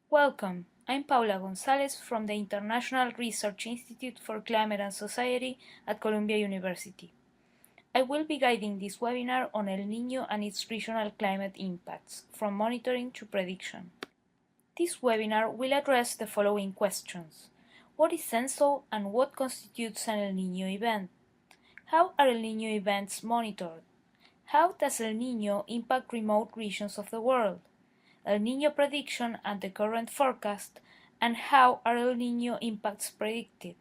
Welcome, I'm Paula Gonzalez from the International Research Institute for Climate and Society at Columbia University. I will be guiding this webinar on El Niño and its regional climate impacts, from monitoring to prediction. This webinar will address the following questions. What is ENSO and what constitutes an El Niño event? How are El Niño events monitored? How does El Niño impact remote regions of the world? El Niño prediction and the current forecast, and how are El Niño impacts predicted?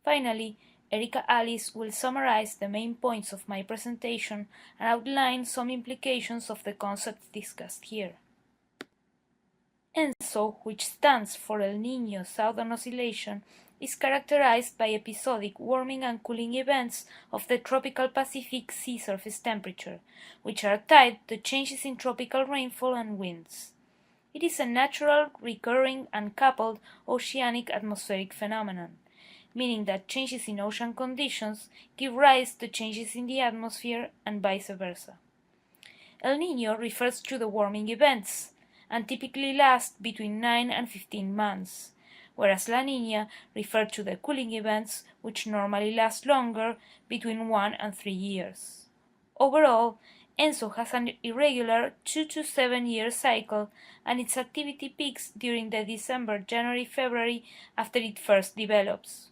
Finally, Erika Alice will summarize the main points of my presentation and outline some implications of the concepts discussed here. ENSO, which stands for El Niño Southern Oscillation, is characterized by episodic warming and cooling events of the tropical Pacific sea surface temperature, which are tied to changes in tropical rainfall and winds. It is a natural, recurring, and coupled oceanic atmospheric phenomenon, meaning that changes in ocean conditions give rise to changes in the atmosphere and vice versa. El Niño refers to the warming events, and typically last between 9 and 15 months, whereas La Niña referred to the cooling events, which normally last longer, between 1 and 3 years. Overall, ENSO has an irregular 2 to 7 year cycle, and its activity peaks during the December-January-February after it first develops.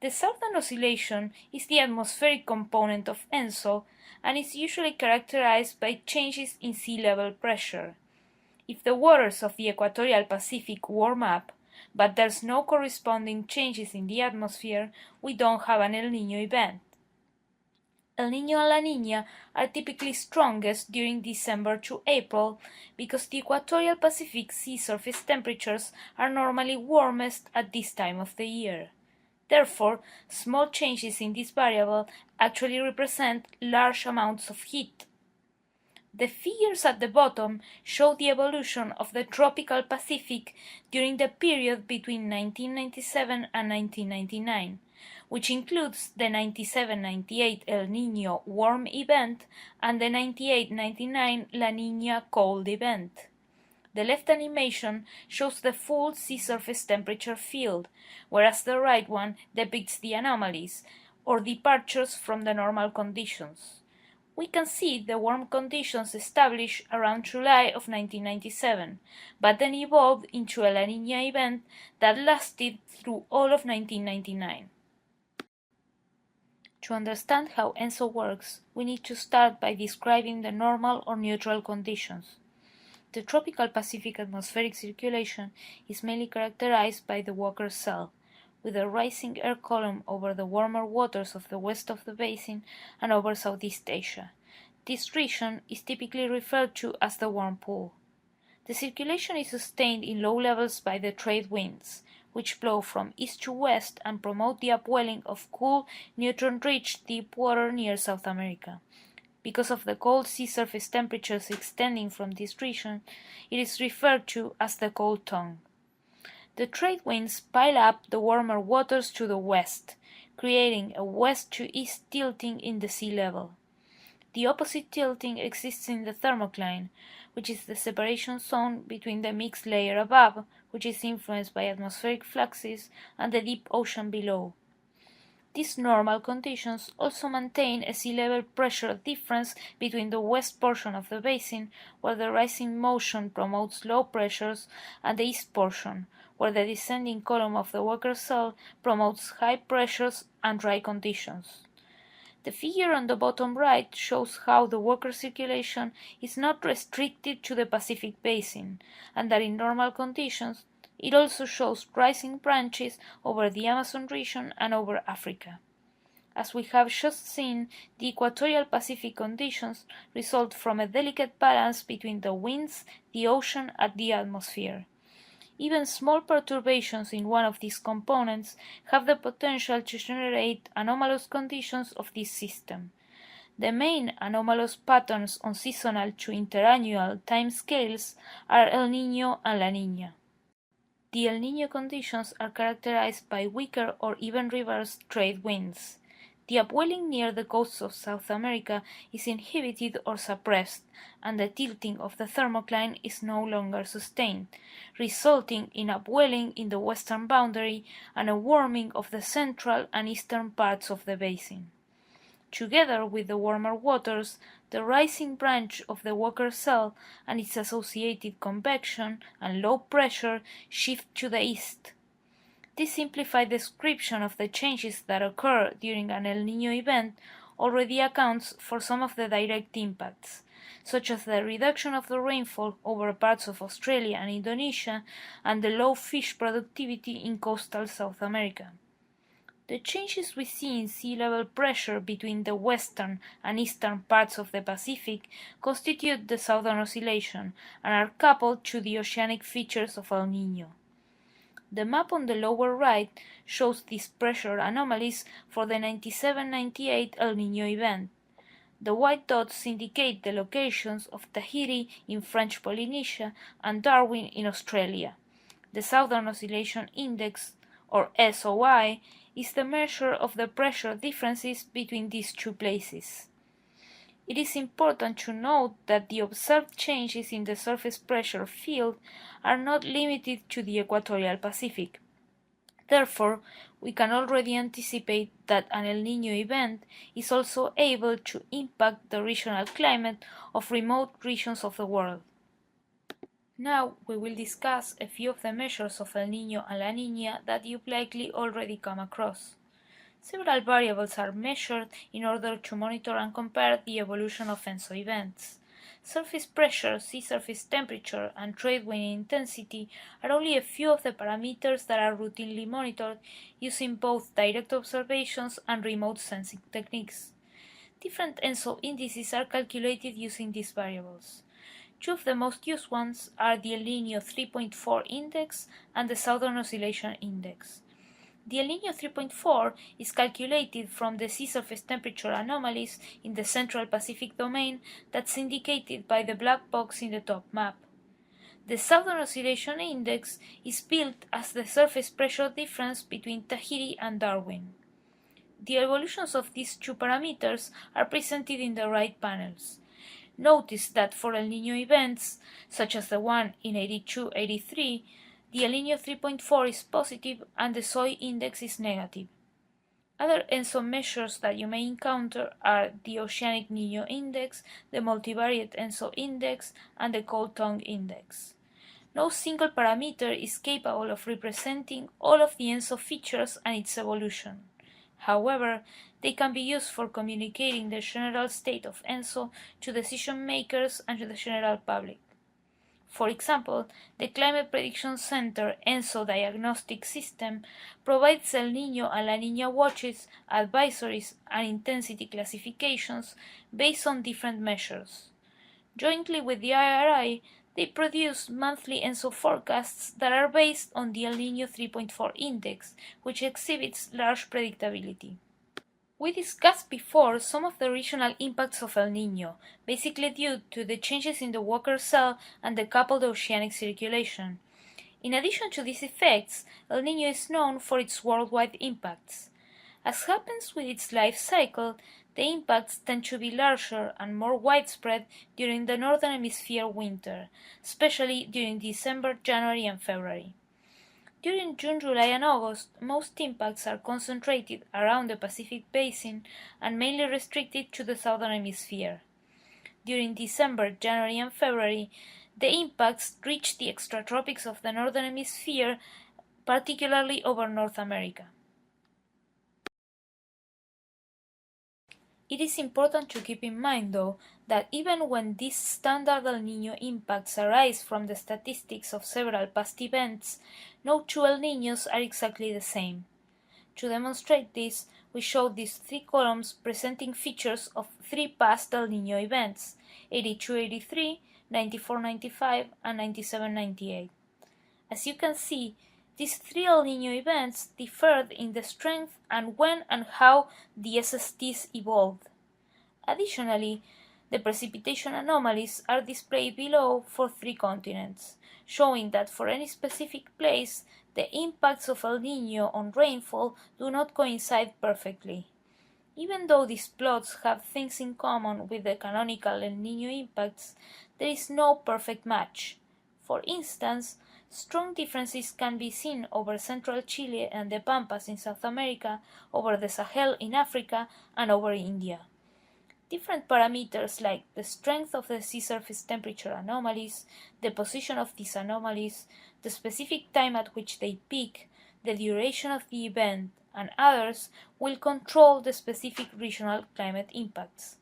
The Southern Oscillation is the atmospheric component of ENSO and is usually characterized by changes in sea level pressure. If the waters of the equatorial Pacific warm up, but there's no corresponding changes in the atmosphere, we don't have an El Niño event. El Niño and La Niña are typically strongest during December to April because the equatorial Pacific sea surface temperatures are normally warmest at this time of the year. Therefore, small changes in this variable actually represent large amounts of heat. The figures at the bottom show the evolution of the tropical Pacific during the period between 1997 and 1999, which includes the 97-98 El Niño warm event and the 98-99 La Niña cold event. The left animation shows the full sea surface temperature field, whereas the right one depicts the anomalies, or departures from the normal conditions. We can see the warm conditions established around July of 1997, but then evolved into a La Niña event that lasted through all of 1999. To understand how ENSO works, we need to start by describing the normal or neutral conditions. The tropical Pacific atmospheric circulation is mainly characterized by the Walker cell, with a rising air column over the warmer waters of the west of the basin and over Southeast Asia. This region is typically referred to as the warm pool. The circulation is sustained in low levels by the trade winds, which blow from east to west and promote the upwelling of cool, neutron-rich deep water near South America. Because of the cold sea surface temperatures extending from this region, it is referred to as the cold tongue. The trade winds pile up the warmer waters to the west, creating a west to east tilting in the sea level. The opposite tilting exists in the thermocline, which is the separation zone between the mixed layer above, which is influenced by atmospheric fluxes, and the deep ocean below. These normal conditions also maintain a sea level pressure difference between the west portion of the basin, where the rising motion promotes low pressures, and the east portion, where the descending column of the Walker cell promotes high pressures and dry conditions. The figure on the bottom right shows how the Walker circulation is not restricted to the Pacific basin, and that in normal conditions it also shows rising branches over the Amazon region and over Africa. As we have just seen, the equatorial Pacific conditions result from a delicate balance between the winds, the ocean, and the atmosphere. Even small perturbations in one of these components have the potential to generate anomalous conditions of this system. The main anomalous patterns on seasonal to interannual time scales are El Niño and La Niña. The El Niño conditions are characterized by weaker or even reversed trade winds. The upwelling near the coasts of South America is inhibited or suppressed, and the tilting of the thermocline is no longer sustained, resulting in upwelling in the western boundary and a warming of the central and eastern parts of the basin. Together with the warmer waters, the rising branch of the Walker cell and its associated convection and low pressure shift to the east. This simplified description of the changes that occur during an El Niño event already accounts for some of the direct impacts, such as the reduction of the rainfall over parts of Australia and Indonesia and the low fish productivity in coastal South America. The changes we see in sea level pressure between the western and eastern parts of the Pacific constitute the Southern Oscillation and are coupled to the oceanic features of El Niño. The map on the lower right shows these pressure anomalies for the 97-98 El Niño event. The white dots indicate the locations of Tahiti in French Polynesia and Darwin in Australia. The Southern Oscillation Index, or SOI, is the measure of the pressure differences between these two places. It is important to note that the observed changes in the surface pressure field are not limited to the equatorial Pacific. Therefore, we can already anticipate that an El Niño event is also able to impact the regional climate of remote regions of the world. Now we will discuss a few of the measures of El Niño and La Niña that you've likely already come across. Several variables are measured in order to monitor and compare the evolution of ENSO events. Surface pressure, sea surface temperature, and trade wind intensity are only a few of the parameters that are routinely monitored using both direct observations and remote sensing techniques. Different ENSO indices are calculated using these variables. Two of the most used ones are the El Niño 3.4 index and the Southern Oscillation Index. The El Niño 3.4 is calculated from the sea surface temperature anomalies in the Central Pacific domain that's indicated by the black box in the top map. The Southern Oscillation Index is built as the surface pressure difference between Tahiti and Darwin. The evolutions of these two parameters are presented in the right panels. Notice that for El Niño events, such as the one in 82-83, the El Niño 3.4 is positive and the SOI index is negative. Other ENSO measures that you may encounter are the Oceanic Niño Index, the Multivariate ENSO Index, and the Cold Tongue Index. No single parameter is capable of representing all of the ENSO features and its evolution. However, they can be used for communicating the general state of ENSO to decision makers and to the general public. For example, the Climate Prediction Center ENSO diagnostic system provides El Niño and La Niña watches, advisories, and intensity classifications based on different measures. Jointly with the IRI, they produce monthly ENSO forecasts that are based on the El Niño 3.4 index, which exhibits large predictability. We discussed before some of the regional impacts of El Niño, basically due to the changes in the Walker cell and the coupled oceanic circulation. In addition to these effects, El Niño is known for its worldwide impacts. As happens with its life cycle, the impacts tend to be larger and more widespread during the Northern Hemisphere winter, especially during December, January, and February. During June, July, and August, most impacts are concentrated around the Pacific Basin and mainly restricted to the Southern Hemisphere. During December, January, and February, the impacts reach the extratropics of the Northern Hemisphere, particularly over North America. It is important to keep in mind, though, that even when these standard El Niño impacts arise from the statistics of several past events, no two El Niños are exactly the same. To demonstrate this, we show these three columns presenting features of three past El Niño events, 82-83, 94-95, and 97-98. As you can see, these three El Niño events differed in the strength and when and how the SSTs evolved. Additionally, the precipitation anomalies are displayed below for three continents, showing that for any specific place, the impacts of El Niño on rainfall do not coincide perfectly. Even though these plots have things in common with the canonical El Niño impacts, there is no perfect match. For instance, strong differences can be seen over central Chile and the Pampas in South America, over the Sahel in Africa, and over India. Different parameters like the strength of the sea surface temperature anomalies, the position of these anomalies, the specific time at which they peak, the duration of the event, and others will control the specific regional climate impacts.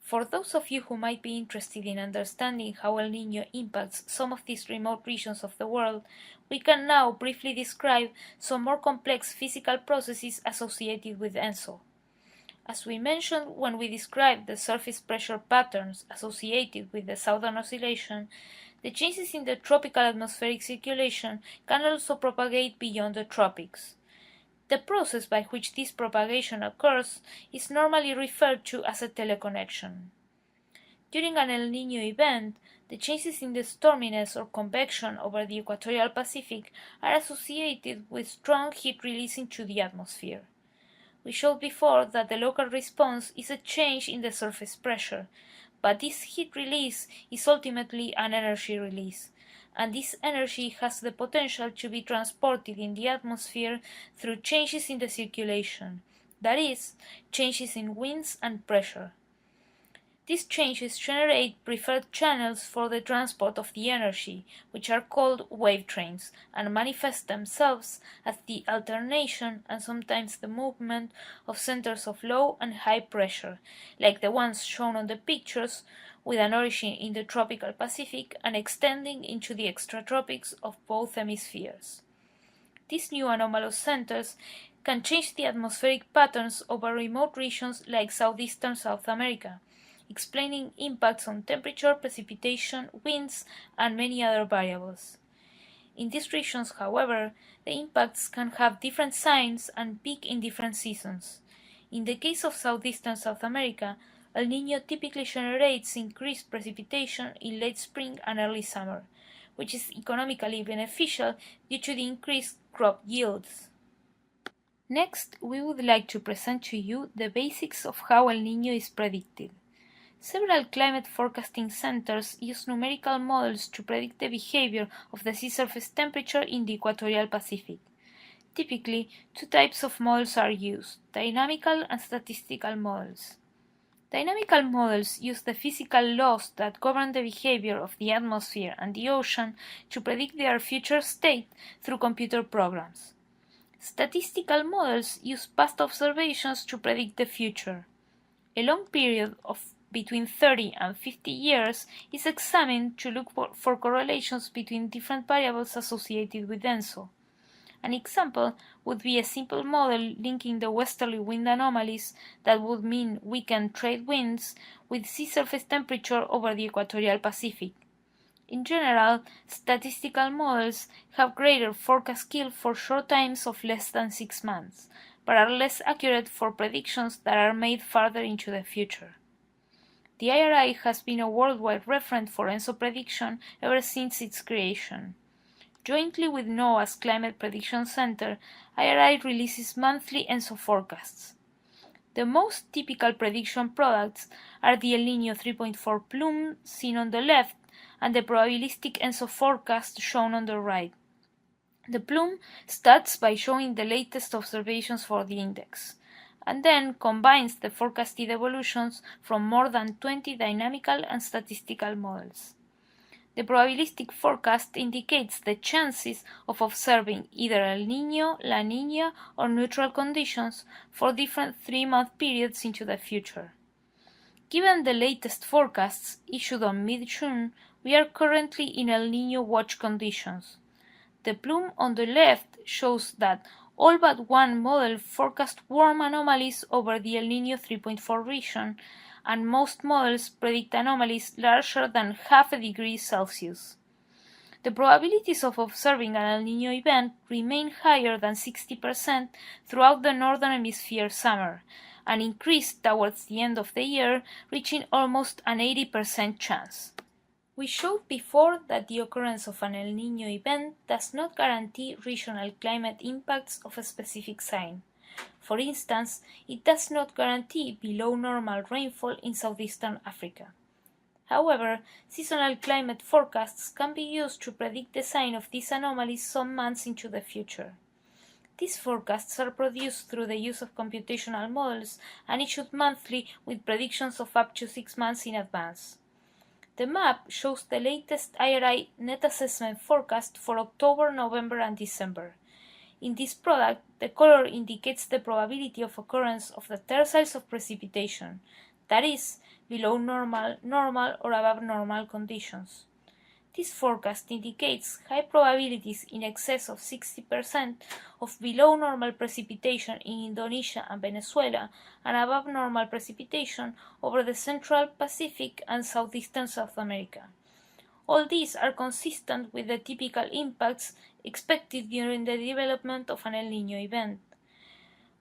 For those of you who might be interested in understanding how El Niño impacts some of these remote regions of the world, we can now briefly describe some more complex physical processes associated with ENSO. As we mentioned when we described the surface pressure patterns associated with the southern oscillation, the changes in the tropical atmospheric circulation can also propagate beyond the tropics. The process by which this propagation occurs is normally referred to as a teleconnection. During an El Niño event, the changes in the storminess or convection over the equatorial Pacific are associated with strong heat release into the atmosphere. We showed before that the local response is a change in the surface pressure, but this heat release is ultimately an energy release, and this energy has the potential to be transported in the atmosphere through changes in the circulation, that is, changes in winds and pressure. These changes generate preferred channels for the transport of the energy, which are called wavetrains, and manifest themselves as the alternation and sometimes the movement of centers of low and high pressure, like the ones shown on the pictures, with an origin in the tropical Pacific and extending into the extratropics of both hemispheres. These new anomalous centers can change the atmospheric patterns over remote regions like southeastern South America, explaining impacts on temperature, precipitation, winds, and many other variables. In these regions, however, the impacts can have different signs and peak in different seasons. In the case of southeastern South America, El Niño typically generates increased precipitation in late spring and early summer, which is economically beneficial due to the increased crop yields. Next, we would like to present to you the basics of how El Niño is predicted. Several climate forecasting centers use numerical models to predict the behavior of the sea surface temperature in the equatorial Pacific. Typically, two types of models are used: dynamical and statistical models. Dynamical models use the physical laws that govern the behavior of the atmosphere and the ocean to predict their future state through computer programs. Statistical models use past observations to predict the future. A long period of between 30 and 50 years is examined to look for correlations between different variables associated with ENSO. An example would be a simple model linking the westerly wind anomalies, that would mean weakened trade winds, with sea surface temperature over the equatorial Pacific. In general, statistical models have greater forecast skill for short times of less than 6 months, but are less accurate for predictions that are made farther into the future. The IRI has been a worldwide reference for ENSO prediction ever since its creation. Jointly with NOAA's Climate Prediction Center, IRI releases monthly ENSO forecasts. The most typical prediction products are the El Niño 3.4 plume seen on the left and the probabilistic ENSO forecast shown on the right. The plume starts by showing the latest observations for the index, and then combines the forecasted evolutions from more than 20 dynamical and statistical models. The probabilistic forecast indicates the chances of observing either El Niño, La Niña, or neutral conditions for different 3-month periods into the future. Given the latest forecasts issued on mid-June, we are currently in El Niño watch conditions. The plume on the left shows that all but one model forecast warm anomalies over the El Niño 3.4 region, and most models predict anomalies larger than half a degree Celsius. The probabilities of observing an El Niño event remain higher than 60% throughout the northern hemisphere summer, and increase towards the end of the year, reaching almost an 80% chance. We showed before that the occurrence of an El Niño event does not guarantee regional climate impacts of a specific sign. For instance, it does not guarantee below normal rainfall in southeastern Africa. However, seasonal climate forecasts can be used to predict the sign of these anomalies some months into the future. These forecasts are produced through the use of computational models and issued monthly with predictions of up to 6 months in advance. The map shows the latest IRI net assessment forecast for October, November, and December. In this product, the color indicates the probability of occurrence of the terciles of precipitation, that is, below normal, normal, or above normal conditions. This forecast indicates high probabilities in excess of 60% of below normal precipitation in Indonesia and Venezuela and above normal precipitation over the Central Pacific and Southeastern South America. All these are consistent with the typical impacts expected during the development of an El Niño event.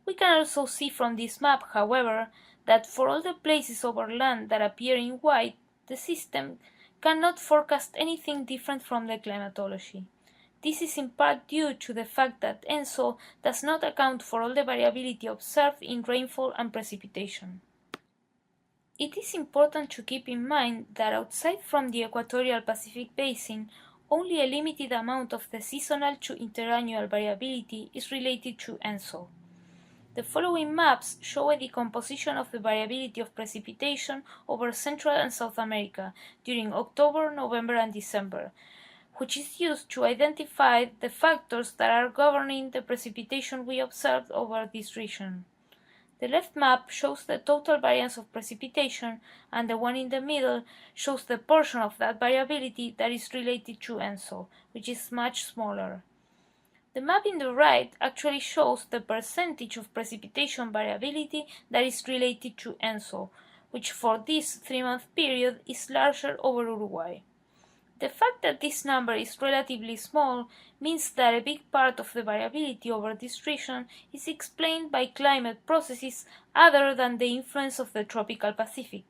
We can also see from this map, however, that for all the places over land that appear in white, the system cannot forecast anything different from the climatology. This is in part due to the fact that ENSO does not account for all the variability observed in rainfall and precipitation. It is important to keep in mind that outside from the equatorial Pacific basin, only a limited amount of the seasonal to interannual variability is related to ENSO. The following maps show a decomposition of the variability of precipitation over Central and South America during October, November, and December, which is used to identify the factors that are governing the precipitation we observed over this region. The left map shows the total variance of precipitation, and the one in the middle shows the portion of that variability that is related to ENSO, which is much smaller. The map in the right actually shows the percentage of precipitation variability that is related to ENSO, which for this 3-month period is larger over Uruguay. The fact that this number is relatively small means that a big part of the variability over this region is explained by climate processes other than the influence of the tropical Pacific.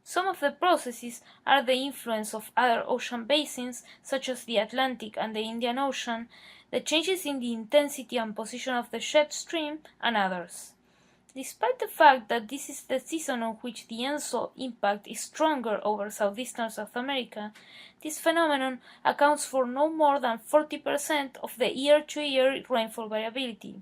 Some of the processes are the influence of other ocean basins, such as the Atlantic and the Indian Ocean, the changes in the intensity and position of the jet stream, and others. Despite the fact that this is the season on which the ENSO impact is stronger over southeastern South America, this phenomenon accounts for no more than 40% of the year-to-year rainfall variability.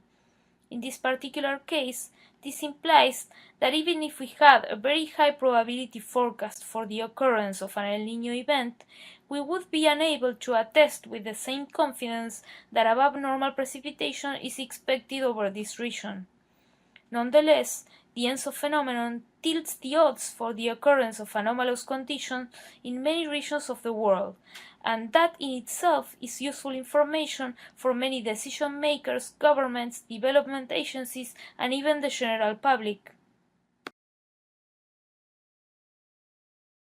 In this particular case, this implies that even if we had a very high probability forecast for the occurrence of an El Niño event, we would be unable to attest with the same confidence that above normal precipitation is expected over this region. Nonetheless, the ENSO phenomenon tilts the odds for the occurrence of anomalous conditions in many regions of the world, and that in itself is useful information for many decision makers, governments, development agencies, and even the general public.